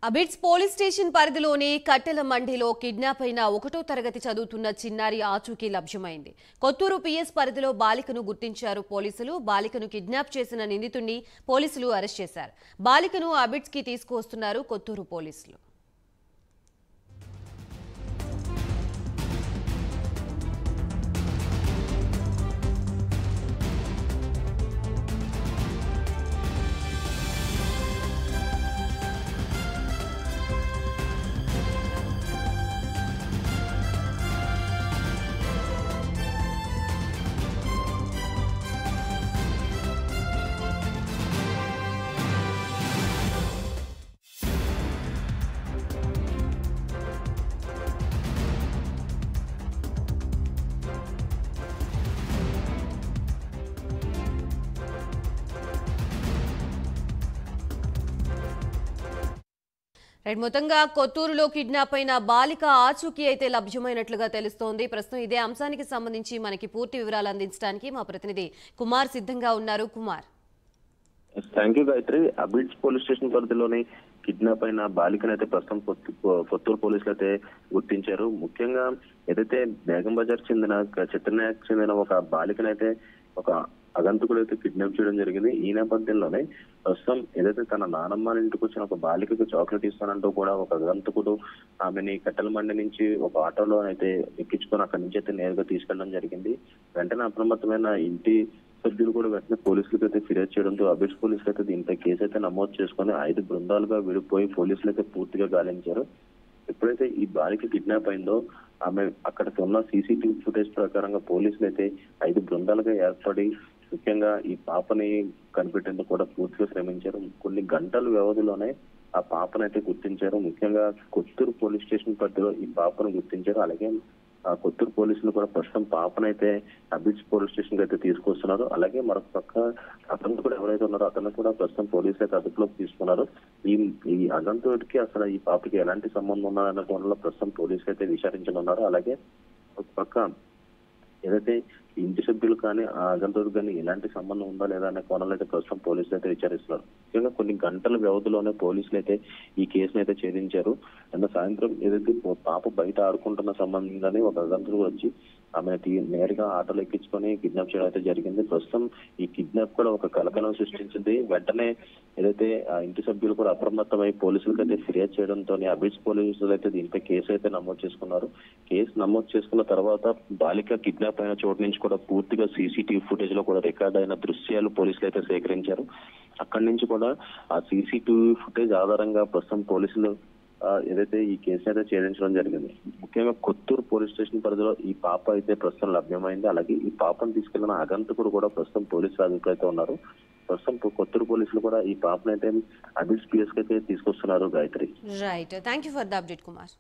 Abids police station పరిధిలోని కట్టెల మండిలో kidnap అయిన 1వ తరగతి చదువుతున్న చిన్నారి ఆచూకీ లభ్యమైంది. కొత్తూరు పిఎస్ పరిధిలో బాలికను గుర్తించారు పోలీసులు. బాలికను కిడ్నాప్ చేసిన నిందితుడిని పోలీసులు అరెస్ట్ చేశారు. బాలికను అబిడ్స్ కి తీసుకువస్తున్నారు కొత్తూరు పోలీసులు. మొత్తంగా కొత్తూరులో కిడ్నాప్ అయిన బాలిక ఆచూకీ అయితే లభ్యమైనట్లుగా తెలుస్తోంది. ప్రస్తుతం ఇదే అంశానికి సంబంధించి మనకి పూర్తి వివరాలు అందించడానికి మా ప్రతినిధి కుమార్ సిద్ధంగా ఉన్నారు. Kumar, thank you Gayatri. Abids police station పరిధిలోని కిడ్నాప్ అయిన బాలికనైతే ప్రస్తుతం కొత్తూరు పోలీసులు అయితే గుర్తించారు. ముఖ్యంగా ఏదైతే బేగం బజార్ చెందిన చిత్రనాయక్ చెందిన ఒక బాలికనైతే ఒక అగంతకుడు అయితే కిడ్నాప్ చేయడం జరిగింది. ఈ నేపథ్యంలోనే ప్రస్తుతం ఏదైతే తన నానమ్మ ఇంటికి వచ్చిన ఒక బాలికకు చాక్లెట్ ఇస్తానంటూ కూడా ఒక అగంతకుడు ఆమెని కట్టెల మండి నుంచి ఒక ఆటోలో అయితే ఎక్కించుకొని అక్కడి నుంచి అయితే నేరుగా తీసుకెళ్లడం జరిగింది. వెంటనే అప్రమత్తమైన ఇంటి సభ్యులు కూడా వెంటనే పోలీసులకు అయితే ఫిర్యాదు చేయడంతో అబిడ్స్ పోలీసులు అయితే దీనిపై కేసు అయితే నమోదు చేసుకుని 5 బృందాలుగా విడిపోయి పోలీసులు అయితే పూర్తిగా గాలించారు. ఎప్పుడైతే ఈ బాలిక కిడ్నాప్ అయిందో ఆమె అక్కడికి ఉన్న సీసీటీవీ ఫుటేజ్ ప్రకారంగా పోలీసులు అయితే 5 బృందాలుగా ఏర్పడి ముఖ్యంగా ఈ పాపని కనిపెట్టేందుకు కూడా పూర్తిగా శ్రమించారు. కొన్ని గంటల వ్యవధిలోనే ఆ పాపనైతే గుర్తించారు. ముఖ్యంగా కొత్తూరు పోలీస్ స్టేషన్ పరిధిలో ఈ పాపను గుర్తించారు. అలాగే ఆ కొత్తూరు పోలీసులు కూడా ప్రస్తుతం పాపనైతే అబిడ్స్ పోలీస్ స్టేషన్ కి అయితే తీసుకొస్తున్నారు. అలాగే మరొక పక్క అతను కూడా ఎవరైతే ఉన్నారో అతను కూడా ప్రస్తుతం పోలీసులు అయితే అదుపులోకి తీసుకున్నారు. ఈ అగంతుడికి అసలు ఈ పాపకి ఎలాంటి సంబంధం ఉన్నారన్న కోణంలో ప్రస్తుతం పోలీసులు అయితే విచారించనున్నారు. అలాగే ఒక పక్క ఏదైతే ఇంటి సభ్యులు కానీ ఆ అగంతుడికి కానీ ఎలాంటి సంబంధం ఉందా లేదా అనే కోణంలో అయితే ప్రస్తుతం పోలీసులు అయితే విచారిస్తున్నారు. ముఖ్యంగా కొన్ని గంటల వ్యవధిలోనే పోలీసులు అయితే ఈ కేసును అయితే ఛేదించారు. నిన్న సాయంత్రం ఏదైతే పాప బయట ఆడుకుంటున్న సంబంధంగానే ఒక అగంతుడు వచ్చి ఆమె నేరుగా ఆటోలో ఎక్కించుకొని కిడ్నాప్ చేయడం అయితే జరిగింది. ప్రస్తుతం ఈ కిడ్నాప్ కూడా ఒక కలకలం సృష్టించింది. వెంటనే ఏదైతే ఆ ఇంటి సభ్యులు కూడా అప్రమత్తమై పోలీసులకు అయితే ఫిర్యాదు చేయడంతో అబిడ్స్ పోలీసులు అయితే దీనిపై కేసు అయితే నమోదు చేసుకున్నారు. కేసు నమోదు చేసుకున్న తర్వాత బాలిక కిడ్నాప్ అయిన చోటు నుంచి కూడా పూర్తిగా సీసీటీవీ ఫుటేజ్ లో కూడా రికార్డ్ అయిన దృశ్యాలు పోలీసులు అయితే సేకరించారు. అక్కడి నుంచి కూడా ఆ సీసీటీవీ ఫుటేజ్ ఆధారంగా ప్రస్తుతం పోలీసులు ఏదైతే ఈ కేసు అయితే ఛేదించడం జరిగింది. ముఖ్యంగా కొత్తూరు పోలీస్ స్టేషన్ పరిధిలో ఈ పాప అయితే ప్రస్తుతం లభ్యమైంది. అలాగే ఈ పాపను తీసుకెళ్లిన అగంతకుడు కూడా ప్రస్తుతం పోలీసులు అదుపులో అయితే ఉన్నారు. ప్రస్తుతం కొత్తూరు పోలీసులు కూడా ఈ పాపనైతే అబిడ్స్ పిఎస్ కి అయితే తీసుకొస్తున్నారు. Gayatri, right, thank you for the update Kumar.